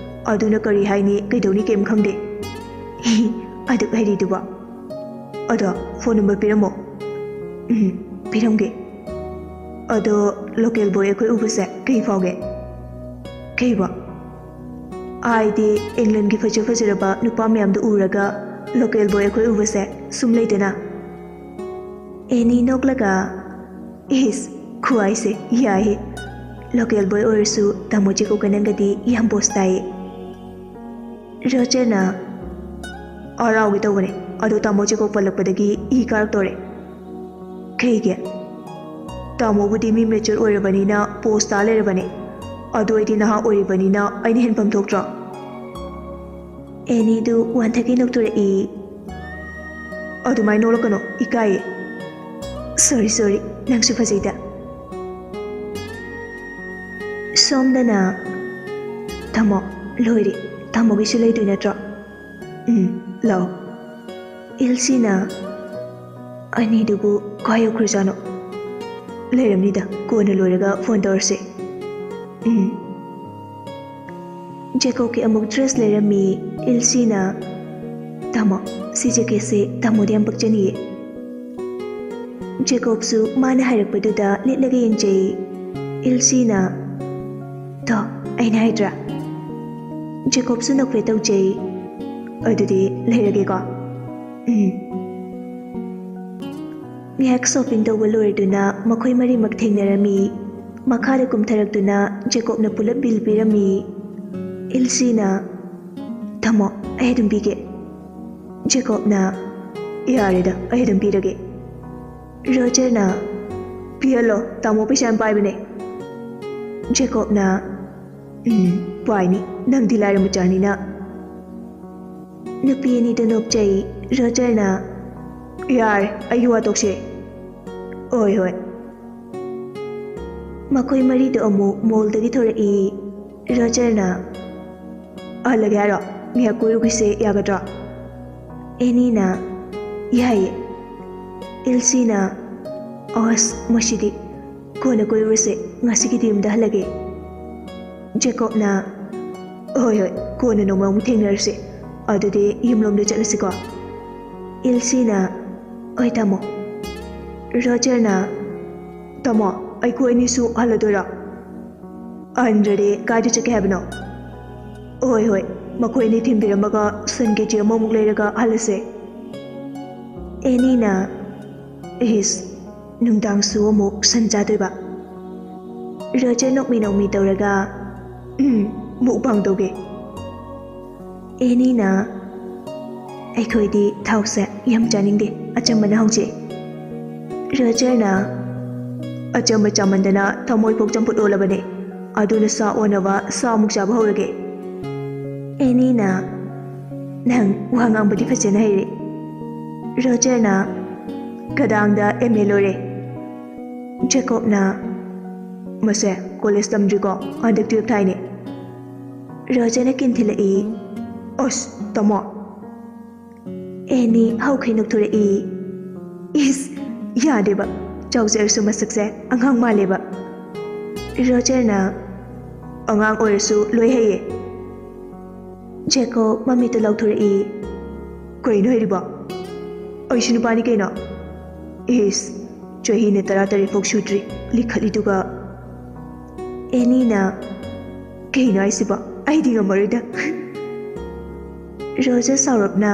ꯑꯗꯨꯅ ꯀꯔꯤ ꯍꯥꯏꯅꯤ ꯀꯩꯗꯧꯅꯤ ꯀꯩꯝ ꯈꯪꯗꯦ꯫ ꯑꯗꯨꯛ ꯍꯩꯔꯤꯗꯨꯕ? ꯑꯗꯣ ꯐꯣꯟ ꯅꯝꯕꯔ ꯄꯤꯔꯝꯃꯣ꯫ ꯄꯤꯔꯝꯒꯦ꯫ ꯑꯗꯣ ꯂꯣꯀꯦꯜ ꯕꯣꯏ ꯑꯩꯈꯣꯏ ꯎꯕꯁꯦ ꯀꯩ ꯐꯥꯎꯒꯦ? ꯀꯩꯕ? ꯍꯥꯏꯗꯤ ꯏꯪꯂꯦꯟꯒꯤ ꯐꯖꯔꯕ ꯅꯨꯄꯥ ꯃꯌꯥꯝꯗꯨ ꯎꯔꯒ ꯂꯣꯀꯦꯜ ꯕꯣꯏ ꯑꯩꯈꯣꯏ ꯎꯕꯁꯦ ꯁꯨꯝ ꯂꯩꯗꯅ꯫ ꯑꯦꯅꯤ ꯅꯣꯛꯂꯒ ꯏꯁ, ꯈꯨꯍꯥꯏꯁꯦ ꯌꯥꯏꯍꯦ꯫ ꯂꯣꯀꯦꯜ ꯕꯣꯏ ꯑꯣꯏꯔꯁꯨ ꯇꯥꯃꯣ ꯖꯦꯀꯣꯕꯀ ꯅꯪꯒꯗꯤ ꯌꯥꯝ ꯄꯣꯁ ꯇꯥꯏꯌꯦ꯫ ꯔꯣꯖꯔꯅ ꯍꯔꯥꯎꯒꯦ ꯇꯧꯕꯅꯦ, ꯑꯗꯣ ꯇꯥꯃꯣ ꯖꯦꯀꯣꯕ ꯄꯜꯂꯛꯄꯗꯒꯤ ꯏ ꯀꯥꯔꯛꯇꯣꯔꯦ꯫ ꯀꯩꯒꯤ? ꯇꯥꯃꯣꯕꯨꯗꯤ ꯃꯤ ꯃꯦꯆꯨꯔ ꯑꯣꯏꯔꯕꯅꯤꯅ ꯄꯣꯁ ꯇꯥ ꯂꯩꯔꯕꯅꯦ꯫ ꯑꯗꯣ ꯑꯩꯗꯤ ꯅꯍꯥ ꯑꯣꯏꯔꯤꯕꯅꯤꯅ ꯑꯩꯅ ꯍꯦꯟꯐꯝ ꯊꯣꯛꯇ꯭ꯔꯣ? ꯑꯦꯅꯤꯗꯨ ꯋꯥꯟꯊꯒꯩ ꯅꯣꯛꯊꯣꯔꯛꯏ꯫ ꯑꯗꯨꯃꯥꯏꯅ ꯅꯣꯛꯂꯛꯀꯅꯣ, ꯏꯀꯥꯏꯌꯦ꯫ ꯁꯣꯔꯤ, ꯅꯪꯁꯨ ꯐꯖꯩꯗ꯫ ꯁꯣꯝꯗꯅ ꯇꯥꯃꯣ, ꯂꯣꯏꯔꯦ, ꯇꯥꯃꯣꯒꯤꯁꯨ ꯂꯩꯗꯣꯏ ꯅꯠꯇ꯭ꯔꯣ? ꯂꯥꯛꯑꯣ꯫ ꯏꯜꯁꯤꯅ ꯑꯅꯤꯗꯨꯕꯨ ꯀꯥꯏ ꯌꯧꯈ꯭ꯔꯖꯥꯠꯅꯣ? ꯂꯩꯔꯝꯅꯤꯗ, ꯀꯣꯟꯅ ꯂꯣꯏꯔꯒ ꯐꯣꯟ ꯇꯧꯔꯁꯦ꯫ ꯖꯦꯀꯣꯕꯀꯤ ꯑꯃꯨꯛ ꯗ꯭ꯔꯦꯁ ꯂꯩꯔꯝꯃꯤ꯫ ꯏꯜꯁꯤꯅ ꯇꯥꯃꯣ, ꯁꯤ ꯖꯦꯀꯦꯠꯁꯦ ꯇꯥꯃꯣꯗ ꯌꯥꯝ ꯄꯛꯆꯅꯤꯌꯦ꯫ ꯖꯦꯀꯣꯕꯁꯨ ꯃꯥꯅ ꯍꯥꯏꯔꯛꯄꯗꯨꯗ ꯂꯤꯠꯂꯒ ꯌꯦꯡꯖꯩ꯫ ꯏꯜꯁꯤꯅ ꯇꯣ, ꯑꯩꯅ ꯍꯥꯏꯗ꯭ꯔꯥ? ꯖꯦꯀꯣꯕꯁꯨ ꯅꯣꯛꯐꯦꯠ ꯇꯧꯖꯩ꯫ ꯑꯗꯨꯗꯤ ꯂꯩꯔꯒꯦꯀꯣ? ꯉꯥꯏꯍꯥꯛ ꯁꯣꯄꯤꯡ ꯇꯧꯕ ꯂꯣꯏꯔꯗꯨꯅ ꯃꯈꯣꯏ ꯃꯔꯤꯃꯛ ꯊꯦꯡꯅꯔꯝꯃꯤ꯫ ꯃꯈꯥꯗ ꯀꯨꯝꯊꯔꯛꯇꯨꯅ ꯖꯦꯀꯣꯕꯅ ꯄꯨꯂꯞ ꯕꯤꯜ ꯄꯤꯔꯝꯃꯤ꯫ ꯏꯜꯁꯤꯅ ꯇꯥꯃꯣ, ꯑꯩ ꯑꯗꯨꯝ ꯄꯤꯒꯦ꯫ ꯖꯦꯀꯣꯕꯅ ꯌꯥꯔꯦꯗ, ꯑꯩ ꯑꯗꯨꯝ ꯄꯤꯔꯒꯦ꯫ ꯔꯣꯖꯔꯅ ꯄꯤꯍꯜꯂꯣ, ꯇꯥꯃꯣ ꯄꯩꯁꯥ ꯌꯥꯝ ꯄꯥꯏꯕꯅꯦ꯫ ꯖꯦꯀꯣꯕꯅ ꯄꯥꯏꯅꯤ, ꯅꯪꯗꯤ ꯂꯥꯏꯔ ꯃꯆꯥꯅꯤꯅ꯫ ꯅꯨꯄꯤ ꯑꯅꯤꯗꯨ ꯅꯣꯛꯆꯩ꯫ ꯔꯣꯖꯔꯅ ꯌꯥꯔꯦ, ꯑꯩꯒꯤ ꯋꯥ ꯇꯣꯛꯁꯦ꯫ ꯍꯣꯏ꯫ ꯃꯈꯣꯏ ꯃꯔꯤꯗꯨ ꯑꯃꯨꯛ ꯃꯣꯜꯗꯒꯤ ꯊꯣꯔꯛꯏ꯫ ꯔꯣꯖꯔꯅ ꯍꯜꯂꯒꯦ ꯍꯥꯏꯔꯣ? ꯉꯥꯏꯍꯥꯛ ꯀꯣꯏꯔꯨꯈꯤꯁꯦ, ꯌꯥꯒꯗ꯭ꯔꯥ? ꯑꯦꯅꯤꯅ ꯌꯥꯏꯌꯦ꯫ ꯏꯜꯁꯤꯅ ꯑꯁ, ꯃꯁꯤꯗꯤ ꯀꯣꯟꯅ ꯀꯣꯏꯔꯨꯔꯁꯦ, ꯉꯁꯤꯒꯤꯗꯤ ꯌꯨꯝꯗ ꯍꯜꯂꯒꯦ꯫ ꯖꯦꯀꯣꯕꯅ ꯍꯣꯏ, ꯀꯣꯟꯅ ꯅꯣꯡꯃ ꯑꯃꯨꯛ ꯊꯦꯡꯅꯔꯁꯦ꯫ ꯑꯗꯨꯗꯤ ꯌꯨꯝꯂꯣꯝꯗ ꯆꯠꯂꯁꯤꯀꯣ? ꯏꯜꯁꯤꯅ ꯍꯣꯏ ꯇꯥꯃꯣ꯫ ꯔꯣꯖꯔꯅ ꯇꯥꯃꯣ, ꯑꯩꯈꯣꯏ ꯑꯅꯤꯁꯨ ꯍꯜꯂꯗꯣꯏꯔꯥ? ꯍꯟꯗ꯭ꯔꯗꯤ ꯀꯥꯏꯗ ꯆꯠꯀꯦ ꯍꯥꯏꯕꯅꯣ? ꯍꯣꯏ, ꯃꯈꯣꯏꯅꯤ ꯊꯤꯟꯕꯤꯔꯝꯃꯒ ꯁꯟ ꯀꯦꯖꯤ ꯑꯃꯃꯨꯛ ꯂꯩꯔꯒ ꯍꯜꯂꯁꯦ꯫ ꯑꯦꯅꯤꯅ ꯏꯁ, ꯅꯨꯡꯗꯥꯡꯁꯨ ꯑꯃꯨꯛ ꯁꯟ ꯆꯥꯗꯣꯏꯕ? ꯔꯣꯖꯔ ꯅꯣꯛꯃꯤ ꯇꯧꯔꯒ ꯃꯨꯛꯕꯥꯡ ꯇꯧꯒꯦ꯫ ꯑꯦꯅꯤꯅ ꯑꯩꯈꯣꯏꯗꯤ ꯊꯥꯎꯁꯦ ꯌꯥꯝ ꯆꯥꯅꯤꯡꯗꯦ, ꯑꯆꯝꯕꯅ ꯍꯧꯖꯩ꯫ ꯔꯣꯖꯔꯅ ꯑꯆꯝꯕ ꯆꯥꯃꯟꯗꯅ ꯊꯃꯣꯏꯐꯥꯎ ꯆꯝꯐꯨꯠ ꯑꯣꯜꯂꯕꯅꯦ, ꯑꯗꯨꯅ ꯁꯥ ꯑꯣꯟꯅꯕ ꯁꯥ ꯑꯃꯨꯛ ꯆꯥꯕ ꯍꯧꯔꯒꯦ꯫ ꯑꯦꯅꯤꯅ ꯅꯪ ꯋꯥ ꯉꯥꯡꯕꯗꯤ ꯐꯖꯅ ꯍꯩꯔꯦ꯫ ꯔꯣꯖꯔꯅ ꯈꯗꯥꯡꯗ MA ꯂꯣꯏꯔꯦ꯫ ꯖꯦꯀꯣꯕꯅ ꯃꯁꯦ ꯀꯣꯂꯦꯖ ꯇꯝꯗ꯭ꯔꯤꯀꯣ, ꯍꯟꯗꯛ 12 ꯊꯥꯏꯅꯦ꯫ ꯔꯣꯖꯔꯅ ꯀꯤꯟꯊꯤꯜꯂꯛꯏ꯫ ꯑꯁ ꯇꯥꯃꯣ! ꯑꯦꯅꯤ ꯍꯧꯈꯩ ꯅꯣꯛꯊꯣꯔꯛꯏ꯫ ꯏꯁ, ꯌꯥꯗꯦꯕ, ꯆꯥꯎꯖꯔꯁꯨ ꯃꯁꯛꯁꯦ ꯑꯉꯥꯡ ꯃꯥꯜꯂꯦꯕ꯫ ꯔꯣꯖꯔꯅ ꯑꯉꯥꯡ ꯑꯣꯏꯔꯁꯨ ꯂꯣꯏ ꯍꯩꯌꯦ꯫ ꯖꯦꯀꯣꯕ ꯃꯃꯤꯠꯇꯨ ꯂꯥꯎꯊꯣꯔꯛꯏ꯫ ꯀꯩꯅꯣ ꯍꯩꯔꯤꯕꯣ? ꯑꯩꯁꯨ ꯅꯨꯄꯥꯅꯤ ꯀꯩꯅꯣ꯫ ꯏꯁ, ꯆꯍꯤꯅ 13 ꯐꯥꯎ ꯁꯨꯗ꯭ꯔꯤ, ꯂꯤꯈꯠꯂꯤꯗꯨꯒ꯫ ꯑꯦꯅꯤꯅ ꯀꯩꯅꯣ ꯍꯥꯏꯁꯤꯕꯣ? ꯑꯩꯗꯤ ꯉꯝꯃꯔꯣꯏꯗ꯫ ꯔꯣꯖꯔ ꯁꯥꯎꯔꯞꯅ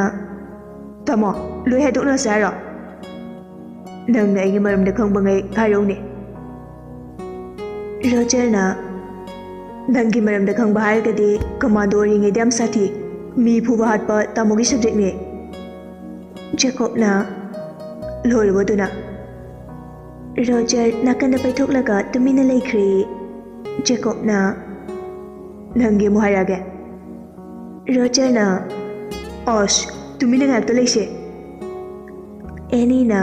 ꯇꯥꯃꯣ, ꯂꯣꯏ ꯍꯥꯏꯗꯣꯛꯅꯔꯁꯦ ꯍꯥꯏꯔꯣ? ꯅꯪꯅ ꯑꯩꯒꯤ ꯃꯔꯝꯗ ꯈꯪꯕꯉꯩ ꯍꯥꯏꯔꯛꯎꯅꯦ꯫ ꯔꯣꯖꯔꯅ ꯅꯪꯒꯤ ꯃꯔꯝꯗ ꯈꯪꯕ ꯍꯥꯏꯔꯒꯗꯤ ꯀꯃꯥꯟꯗꯣ ꯑꯣꯏꯔꯤꯉꯩꯗ ꯌꯥꯝ ꯁꯥꯊꯤ, ꯃꯤ ꯐꯨꯕ ꯍꯥꯠꯄ ꯇꯥꯃꯣꯒꯤ ꯁꯕꯖꯦꯛꯅꯦ꯫ ꯖꯦꯀꯣꯕꯅ ꯂꯣꯏꯔꯕꯣ ꯑꯗꯨꯅ? ꯔꯣꯖꯔ ꯅꯥꯀꯟꯗ ꯄꯩꯊꯣꯛꯂꯒ ꯇꯨꯃꯤꯟꯅ ꯂꯩꯈ꯭ꯔꯦ꯫ ꯖꯦꯀꯣꯕꯅ ꯅꯪꯒꯤ ꯑꯃꯨꯛ ꯍꯥꯏꯔꯛꯑꯒꯦ꯫ ꯔꯣꯖꯔꯅ ꯑꯁ, ꯇꯨꯃꯤꯟꯅ ꯉꯥꯏꯍꯥꯛꯇ ꯂꯩꯁꯦ꯫ ꯑꯦꯅꯤꯅ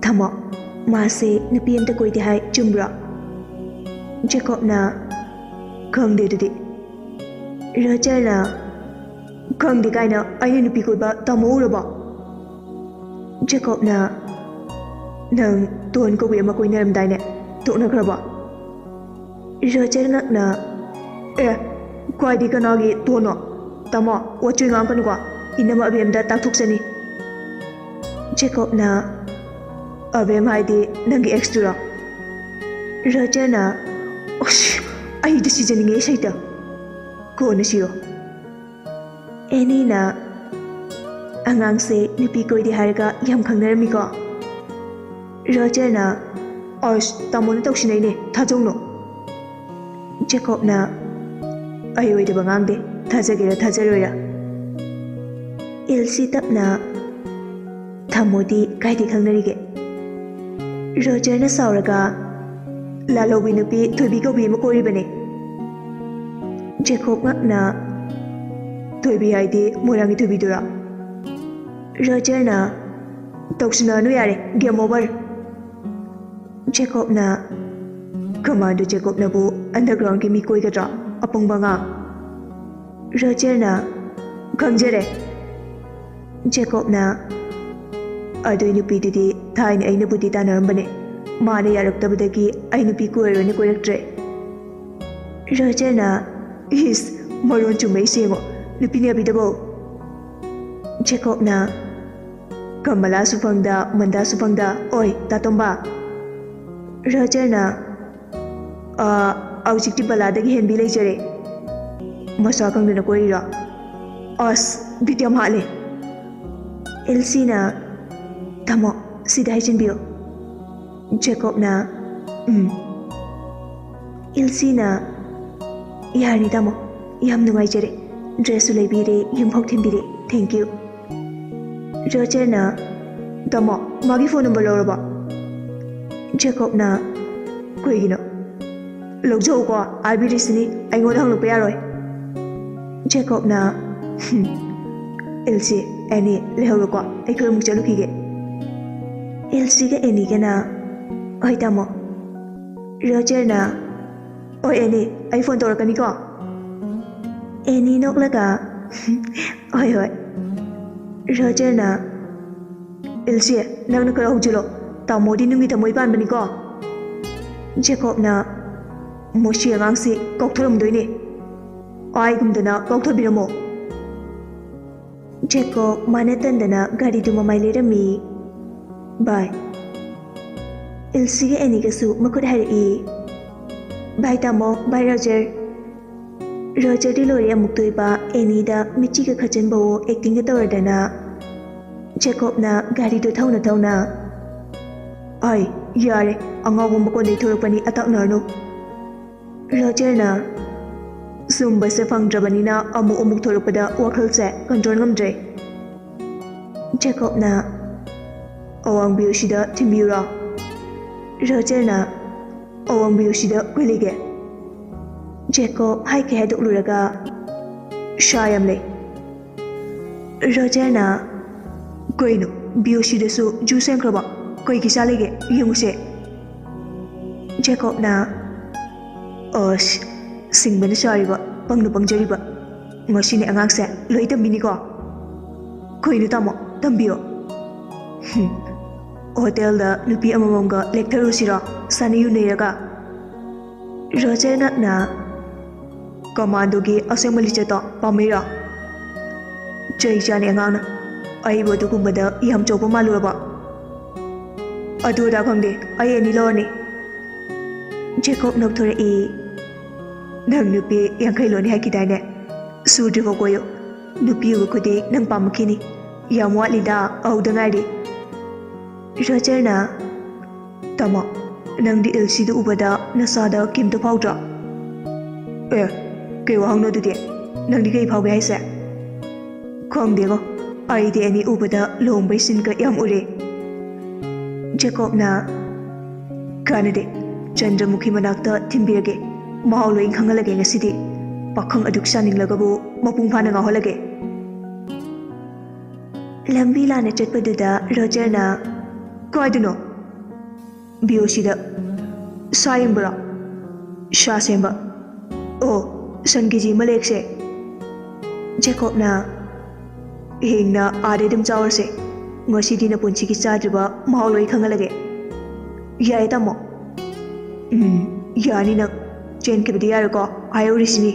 ꯊꯝꯃꯣ, ꯃꯥꯁꯦ ꯅꯨꯄꯤ ꯑꯝꯇ ꯀꯣꯏꯗꯦ ꯍꯥꯏ, ꯆꯨꯝꯕ꯭ꯔꯣ? ꯖꯦꯀꯣꯕꯅ ꯈꯪꯗꯦ ꯑꯗꯨꯗꯤ꯫ ꯔꯣꯖꯔꯅ ꯈꯪꯗꯦ ꯀꯥꯏꯅ ꯑꯩꯅ ꯅꯨꯄꯤ ꯀꯣꯏꯕ ꯇꯥꯃꯣ ꯎꯔꯕꯣ? ꯖꯦꯀꯣꯕꯅ ꯅꯪ ꯇꯣꯟ ꯀꯧꯕꯤ ꯑꯃ ꯀꯣꯏꯅꯔꯝꯗꯥꯏꯅꯦ, ꯇꯣꯛꯅꯈ꯭ꯔꯕꯣ? ꯔꯣꯖꯔ ꯉꯛꯅ ꯑꯦ, ꯈ꯭ꯋꯥꯏꯗꯤ ꯀꯅꯥꯒꯤ ꯇꯣꯟꯅꯣ? ꯇꯥꯃꯣ, ꯋꯥꯆꯣꯏ ꯉꯥꯡꯀꯅꯨꯀꯣ, ꯏꯅꯝꯃ ꯑꯕꯦꯝꯗ ꯇꯥꯛꯊꯣꯛꯆꯅꯤ꯫ ꯖꯦꯀꯣꯕꯅ ꯑꯕꯦꯝ ꯍꯥꯏꯗꯤ ꯅꯪꯒꯤ ꯑꯦꯛꯁꯇꯨꯔꯣ? ꯔꯣꯖꯔꯅ ꯑꯁ, ꯑꯩꯗꯤ ꯁꯤꯖꯅꯤꯡꯉꯦ ꯏꯁꯩꯇ꯫ ꯀꯣꯟꯅ ꯁꯤꯌꯣ꯫ ꯑꯦꯅꯤꯅ ꯑꯉꯥꯡꯁꯦ ꯅꯨꯄꯤ ꯀꯣꯏꯗꯦ ꯍꯥꯏꯔꯒ ꯌꯥꯝ ꯈꯪꯅꯔꯝꯃꯤꯀꯣ? ꯔꯣꯖꯔꯅ ꯑꯁ, ꯇꯥꯃꯣꯅ ꯇꯧꯁꯤꯟꯅꯩꯅꯦ, ꯊꯥꯖꯧꯅꯣ꯫ ꯖꯦꯀꯣꯕꯅ ꯑꯩ ꯑꯣꯏꯗꯕ ꯉꯥꯡꯗꯦ, ꯊꯥꯖꯒꯦꯔꯥ ꯊꯥꯖꯔꯣꯏꯔꯥ꯫ ꯏꯜꯁꯤ ꯇꯞꯅ ꯊꯝꯃꯣꯗꯤ ꯀꯥꯏꯗꯩ ꯈꯪꯅꯔꯤꯒꯦ? ꯔꯣꯖꯔꯅ ꯁꯥꯎꯔꯒ ꯂꯥꯜꯍꯧꯕꯤ ꯅꯨꯄꯤ ꯊꯣꯏꯕꯤ ꯀꯧꯕꯤ ꯑꯃ ꯀꯣꯏꯔꯤꯕꯅꯦ꯫ ꯖꯦꯀꯣꯕ ꯉꯛꯅ ꯊꯣꯏꯕꯤ ꯍꯥꯏꯗꯤ ꯃꯣꯏꯔꯥꯡꯒꯤ ꯊꯣꯏꯕꯤꯗꯨꯔꯣ? ꯔꯣꯖꯔꯅ ꯇꯧꯁꯤꯟꯅꯔꯅꯨ ꯌꯥꯔꯦ, ꯒꯦꯝ ꯑꯣꯚꯔ꯫ ꯖꯦꯀꯣꯕꯅ ꯀꯃꯥꯟꯗꯣ ꯖꯦꯀꯣꯕꯅꯕꯨ ꯑꯟꯗꯔꯒ꯭ꯔꯥꯎꯟꯒꯤ ꯃꯤ ꯀꯣꯏꯒꯗ꯭ꯔꯣ? ꯑꯄꯪꯕ ꯑꯉꯥꯡ꯫ ꯔꯣꯖꯔꯅ ꯈꯪꯖꯔꯦ꯫ ꯖꯦꯀꯣꯕꯅ ꯑꯗꯨꯏ ꯅꯨꯄꯤꯗꯨꯗꯤ ꯊꯥꯏꯅ ꯑꯩꯅꯕꯨꯗꯤ ꯇꯥꯟꯅꯔꯝꯕꯅꯦ, ꯃꯥꯅ ꯌꯥꯔꯛꯇꯕꯗꯒꯤ ꯑꯩ ꯅꯨꯄꯤ ꯀꯣꯏꯔꯣꯏꯅ ꯀꯣꯏꯔꯛꯇ꯭ꯔꯦ꯫ ꯔꯣꯖꯔꯅ ꯏꯁ, ꯃꯔꯣꯟ ꯆꯨꯝꯕꯩ ꯌꯦꯡꯉꯣ, ꯅꯨꯄꯤꯅ ꯌꯥꯕꯤꯗꯕꯣ? ꯖꯦꯀꯣꯕꯅ ꯀꯃꯂꯥꯁꯨ ꯐꯪꯗ, ꯃꯟꯗꯥꯁꯨ ꯐꯪꯗ, ꯑꯣꯏ ꯇꯥꯇꯣꯝꯕ꯫ ꯔꯣꯖꯔꯅ ꯍꯧꯖꯤꯛꯇꯤ ꯕꯂꯥꯗꯒꯤ ꯍꯦꯟꯕꯤ ꯂꯩꯖꯔꯦ꯫ ꯃꯁꯥ ꯈꯪꯗꯅ ꯀꯣꯏꯔꯤꯔꯣ? ꯑꯁ, ꯕꯤꯠ ꯌꯥꯝ ꯍꯥꯠꯂꯦ꯫ ꯏꯜꯁꯤꯅ ꯊꯝꯃꯣ, ꯁꯤꯗ ꯍꯥꯏꯖꯤꯟꯕꯤꯌꯣ꯫ ꯖꯦꯀꯣꯕꯅ ꯏꯜꯁꯤꯅ ꯌꯥꯔꯅꯤ ꯇꯥꯃꯣ, ꯌꯥꯝ ꯅꯨꯡꯉꯥꯏꯖꯔꯦ, ꯗ꯭ꯔꯦꯁꯁꯨ ꯂꯩꯕꯤꯔꯦ, ꯌꯨꯝꯐꯥꯎ ꯊꯤꯟꯕꯤꯔꯦ, ꯊꯦꯡꯛ ꯌꯨ꯫ ꯔꯣꯖꯔꯅ ꯇꯥꯃꯣ, ꯃꯥꯒꯤ ꯐꯣꯟ ꯅꯝꯕꯔ ꯂꯧꯔꯕꯣ? ꯖꯦꯀꯣꯕꯅ ꯀꯩꯒꯤꯅꯣ? ꯂꯧꯖꯧꯀꯣ, ꯍꯥꯏꯕꯤꯔꯤꯁꯤꯅꯤ, ꯑꯩꯉꯣꯟꯗ ꯍꯪꯂꯛꯄ ꯌꯥꯔꯣꯏ꯫ ꯖꯦꯀꯣꯕꯅ ꯏꯜꯁꯤ, ꯑꯦꯅꯤ ꯂꯩꯍꯧꯔꯣꯀꯣ, ꯑꯩꯈꯣꯏ ꯑꯃꯨꯛ ꯆꯠꯂꯨꯈꯤꯒꯦ꯫ ꯏꯜꯁꯤꯒ ꯑꯦꯅꯤꯒꯅ ꯍꯣꯏ ꯇꯥꯃꯣ꯫ ꯔꯣꯖꯔꯅ ꯍꯣꯏ ꯑꯦꯅꯤ, ꯑꯩ ꯐꯣꯟ ꯇꯧꯔꯛꯀꯅꯤꯀꯣ? ꯑꯦꯅꯤ ꯅꯣꯛꯂꯒ ꯍꯣꯏ ꯍꯣꯏ꯫ ꯔꯣꯖꯔꯅ ꯏꯜꯁꯤ, ꯅꯪꯅ ꯈꯔ ꯍꯧꯖꯤꯜꯂꯣ, ꯇꯥꯃꯣꯗꯤ ꯅꯨꯡꯒꯤ ꯊꯃꯣꯏ ꯄꯥꯟꯕꯅꯤꯀꯣ? ꯖꯦꯀꯣꯕꯅ ꯃꯁꯤ ꯑꯉꯥꯡꯁꯤ ꯀꯥꯎꯊꯔꯝꯗꯣꯏꯅꯦ, ꯍꯥꯏꯒꯨꯝꯗꯅ ꯀꯥꯎꯊꯕꯤꯔꯝꯃꯣ꯫ ꯖꯦꯀꯣꯕ ꯃꯥꯅ ꯇꯟꯗꯅ ꯒꯥꯔꯤꯗꯨ ꯃꯃꯥꯏ ꯂꯩꯔꯝꯃꯤ꯫ ꯕꯥꯏ꯫ ꯏꯜꯁꯤꯒ ꯑꯦꯅꯤꯒꯁꯨ ꯃꯈꯨꯠ ꯍꯥꯏꯔꯛꯏ꯫ ꯕꯥꯏ ꯇꯥꯃꯣ, ꯕꯥꯏ ꯔꯣꯖꯔ꯫ ꯔꯣꯖꯔꯗꯤ ꯂꯣꯏꯔꯦ ꯑꯃꯨꯛ ꯇꯣꯏꯕ ꯑꯦꯅꯤꯗ ꯃꯤꯆꯤꯒ ꯈꯠꯆꯟꯕꯋꯣ ꯑꯦꯛꯇꯤꯡꯒ ꯇꯧꯔꯗꯅ ꯖꯦꯀꯣꯕꯅ ꯒꯥꯔꯤꯗꯣ ꯊꯧꯅ ꯊꯧꯅ ꯑꯩ ꯌꯥꯔꯦ ꯑꯉꯥꯎꯕ ꯃꯀꯣꯟꯗꯩ ꯊꯣꯔꯛꯄꯅꯤ ꯑꯇꯥꯛꯅꯔꯅꯨ ꯔꯣꯖꯔꯅ ꯁꯨꯝꯕꯁꯦ ꯐꯪꯗ꯭ꯔꯕꯅꯤꯅ ꯑꯃꯨꯛ ꯊꯣꯔꯛꯄꯗ ꯋꯥꯈꯜꯁꯦ ꯀꯟꯇ꯭ꯔꯣꯜ ꯉꯝꯗ꯭ꯔꯦ ꯖꯦꯀꯣꯕꯅ ꯑꯋꯥꯡꯕꯤꯌꯨꯁꯤꯗ ꯊꯤꯟꯕꯤꯌꯨꯔꯥ ꯔꯣꯖꯔꯅ ꯑꯋꯥꯡꯕꯤꯌꯨꯁꯤꯗ ꯀꯩ ꯂꯩꯒꯦ ꯖꯦꯀꯣꯕ ꯍꯥꯏꯒꯦ ꯍꯥꯏꯗꯣꯛꯂꯨꯔꯒ ꯁꯥ ꯌꯥꯝ ꯂꯩ ꯔꯣꯖꯔꯅ ꯀꯩꯅꯣ ꯕꯤꯌꯨꯁꯤꯗꯁꯨ ꯖꯨ ꯁꯦꯝꯈ꯭ꯔꯕ ꯀꯩꯒꯤ ꯆꯥ ꯂꯩꯒꯦ ꯌꯦꯡꯉꯨꯁꯦ ꯖꯦꯀꯣꯕꯅ ꯑꯁ ꯁꯤꯡꯕꯅ ꯆꯥꯔꯤꯕ ꯄꯪꯅ ꯄꯪꯖꯔꯤꯕ ꯉꯁꯤꯅꯦ ꯑꯉꯥꯡꯁꯦ ꯂꯣꯏ ꯇꯝꯕꯤꯅꯤꯀꯣ ꯀꯩꯅꯣ ꯇꯥꯃꯣ ꯇꯝꯕꯤꯌꯣ ꯍꯣꯇꯦꯜꯗ ꯅꯨꯄꯤ ꯑꯃꯃꯝꯒ ꯂꯦꯛꯊꯔꯨꯁꯤꯔꯣ ꯁꯥꯅ ꯌꯨꯅꯩꯔꯒ ꯔꯣꯖꯔꯅ ꯀꯃꯥꯟꯗꯣꯒꯤ ꯑꯁꯦꯡꯕ ꯂꯤꯆꯠꯇꯣ ꯄꯥꯝꯃꯩꯔꯥ ꯆꯩ ꯆꯥꯅꯤ ꯑꯉꯥꯡꯅ ꯑꯩꯕꯨ ꯑꯗꯨꯒꯨꯝꯕꯗ ꯌꯥꯝ ꯆꯣꯞꯄ ꯃꯥꯜꯂꯨꯔꯕ ꯑꯗꯨ ꯑꯗꯥ ꯈꯪꯗꯦ ꯑꯩ ꯑꯅꯤ ꯂꯧꯔꯅꯤ ꯖꯦꯀꯣꯕ ꯅꯣꯛꯊꯣꯔꯛꯏ ꯅꯪ ꯅꯨꯄꯤ 50 ꯂꯣꯟꯅꯤ ꯍꯥꯏꯈꯤꯗꯥꯏꯅꯦ ꯁꯨꯗ꯭ꯔꯤꯐꯥꯎ ꯀꯣꯏꯌꯨ ꯅꯨꯄꯤ ꯎꯕ ꯈꯨꯗꯤꯡ ꯅꯪ ꯄꯥꯝꯃꯛꯈꯤꯅꯤ ꯌꯥꯝ ꯋꯥꯠꯂꯤꯗ ꯑꯍꯧꯗ ꯉꯥꯏꯔꯤ ꯔꯣꯖꯔꯅ ꯇꯥꯃꯣ ꯅꯪꯗꯤ ꯑꯦꯜꯁꯤꯗ ꯎꯕꯗ ꯅꯁꯥꯗ ꯀꯤꯝꯇ ꯐꯥꯎꯗ꯭ꯔꯣ ꯑꯦ ꯀꯩ ꯋꯥꯍꯪꯅꯣ ꯑꯗꯨꯗꯤ ꯅꯪꯗꯤ ꯀꯩ ꯐꯥꯎꯒꯦ ꯍꯥꯏꯁꯦ ꯈꯪꯗꯦꯉꯣ ꯑꯩꯗꯤ ꯑꯅꯤ ꯎꯕꯗ ꯂꯨꯍꯣꯡꯕꯩ ꯁꯤꯟꯒ ꯌꯥꯝ ꯎꯔꯦ ꯖꯦꯀꯣꯕꯅ ꯀꯥꯟꯅꯗꯦ ꯆꯟꯗ꯭ꯔꯃꯨꯈꯤ ꯃꯅꯥꯛꯇ ꯊꯤꯟꯕꯤꯔꯒꯦ ꯃꯍꯥꯎ ꯂꯣꯏ ꯈꯪꯍꯜꯂꯒꯦ ꯉꯁꯤꯗꯤ ꯄꯥꯈꯪ ꯑꯗꯨꯛ ꯁꯥꯅꯤꯡꯂꯒꯕꯨ ꯃꯄꯨꯡ ꯐꯥꯅ ꯉꯥꯎꯍꯜꯂꯒꯦ ꯂꯝꯕꯤ ꯂꯥꯟꯅ ꯆꯠꯄꯗꯨꯗ ꯔꯣꯖꯔꯅ ꯀꯥꯏꯗꯅꯣ ꯕꯤꯌꯣꯁꯤꯗ ꯁꯥ ꯌꯦꯡꯕꯔꯣ ꯁꯥ ꯁꯦꯝꯕ ꯑꯣ ꯁꯟ ꯀꯦꯖꯤ ꯑꯃ ꯂꯦꯛꯁꯦ ꯖꯦꯀꯣꯕꯅ ꯍꯌꯦꯡꯅ ꯑꯥꯗꯩ ꯑꯗꯨꯝ ꯆꯥꯎꯔꯁꯦ ꯉꯁꯤꯗꯤ ꯅꯄꯨꯟꯁꯤꯒꯤ ꯆꯥꯗ꯭ꯔꯤꯕ ꯃꯍꯥꯎ ꯂꯣꯏ ꯈꯪꯍꯜꯂꯒꯦ ꯌꯥꯏ ꯇꯥꯃꯣ ꯌꯥꯅꯤ ꯅꯪ ꯆꯦꯟꯈꯤꯕꯗꯤ ꯌꯥꯔꯣꯏꯀꯣ ꯍꯥꯏꯍꯧꯔꯤꯁꯤꯅꯤ